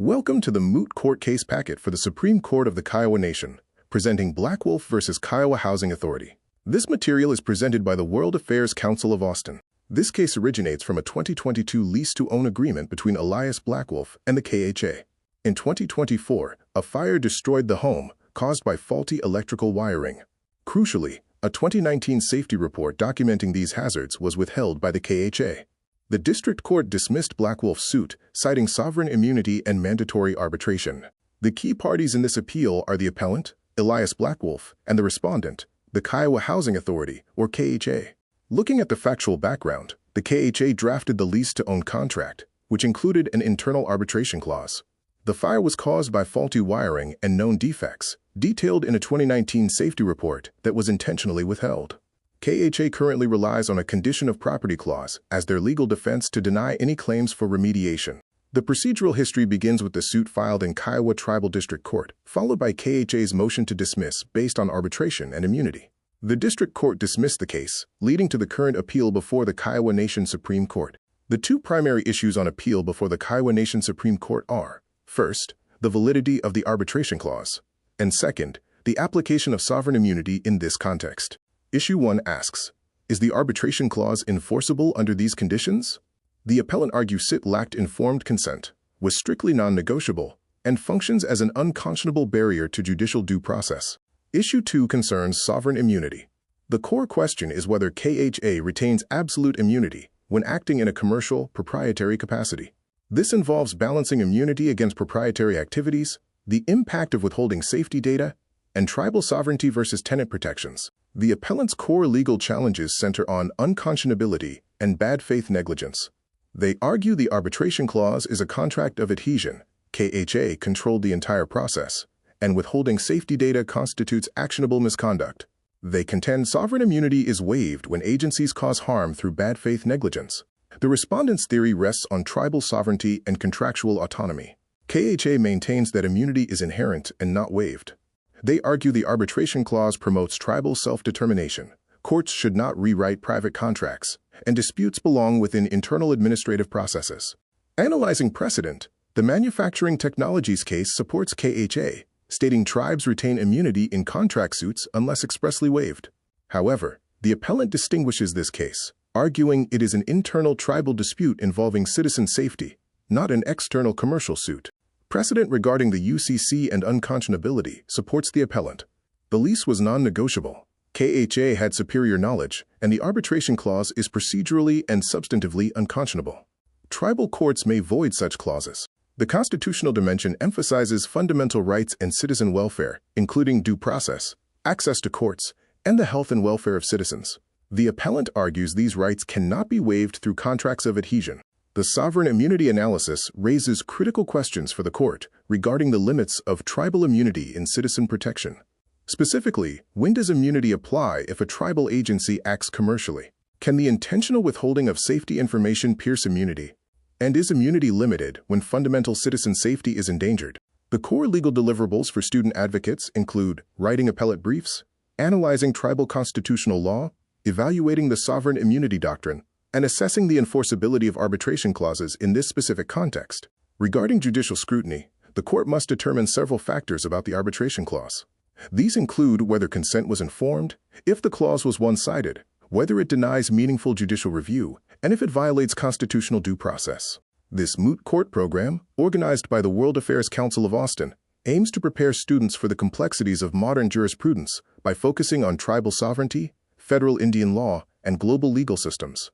Welcome to the moot court case packet for the Supreme Court of the Kiowa Nation, presenting Black Wolf versus Kiowa Housing Authority. This material is presented by the World Affairs Council of Austin. This case originates from a 2022 lease-to-own agreement between Elias Blackwolf and the KHA. In 2024, a fire destroyed the home, caused by faulty electrical wiring. Crucially, a 2019 safety report documenting these hazards was withheld by the KHA. The district court dismissed Blackwolf's suit, citing sovereign immunity and mandatory arbitration. The key parties in this appeal are the appellant, Elias Blackwolf, and the respondent, the Kiowa Housing Authority, or KHA. Looking at the factual background, the KHA drafted the lease-to-own contract, which included an internal arbitration clause. The fire was caused by faulty wiring and known defects, detailed in a 2019 safety report that was intentionally withheld. KHA currently relies on a condition of property clause as their legal defense to deny any claims for remediation. The procedural history begins with the suit filed in Kiowa Tribal District Court, followed by KHA's motion to dismiss based on arbitration and immunity. The district court dismissed the case, leading to the current appeal before the Kiowa Nation Supreme Court. The two primary issues on appeal before the Kiowa Nation Supreme Court are, first, the validity of the arbitration clause, and second, the application of sovereign immunity in this context. Issue 1 asks, is the arbitration clause enforceable under these conditions? The appellant argues SIT lacked informed consent, was strictly non-negotiable, and functions as an unconscionable barrier to judicial due process. Issue 2 concerns sovereign immunity. The core question is whether KHA retains absolute immunity when acting in a commercial, proprietary capacity. This involves balancing immunity against proprietary activities, the impact of withholding safety data, and tribal sovereignty versus tenant protections. The appellant's core legal challenges center on unconscionability and bad faith negligence. They argue the arbitration clause is a contract of adhesion, KHA controlled the entire process, and withholding safety data constitutes actionable misconduct. They contend sovereign immunity is waived when agencies cause harm through bad faith negligence. The respondent's theory rests on tribal sovereignty and contractual autonomy. KHA maintains that immunity is inherent and not waived. They argue the arbitration clause promotes tribal self-determination. Courts should not rewrite private contracts, and disputes belong within internal administrative processes. Analyzing precedent, the Manufacturing Technologies case supports KHA, stating tribes retain immunity in contract suits unless expressly waived. However, the appellant distinguishes this case, arguing it is an internal tribal dispute involving citizen safety, not an external commercial suit. Precedent regarding the UCC and unconscionability supports the appellant. The lease was non-negotiable. KHA had superior knowledge, and the arbitration clause is procedurally and substantively unconscionable. Tribal courts may void such clauses. The constitutional dimension emphasizes fundamental rights and citizen welfare, including due process, access to courts, and the health and welfare of citizens. The appellant argues these rights cannot be waived through contracts of adhesion. The sovereign immunity analysis raises critical questions for the court regarding the limits of tribal immunity in citizen protection. Specifically, when does immunity apply if a tribal agency acts commercially? Can the intentional withholding of safety information pierce immunity? And is immunity limited when fundamental citizen safety is endangered? The core legal deliverables for student advocates include writing appellate briefs, analyzing tribal constitutional law, evaluating the sovereign immunity doctrine, and assessing the enforceability of arbitration clauses in this specific context. Regarding judicial scrutiny, the court must determine several factors about the arbitration clause. These include whether consent was informed, if the clause was one-sided, whether it denies meaningful judicial review, and if it violates constitutional due process. This moot court program, organized by the World Affairs Council of Austin, aims to prepare students for the complexities of modern jurisprudence by focusing on tribal sovereignty, federal Indian law, and global legal systems.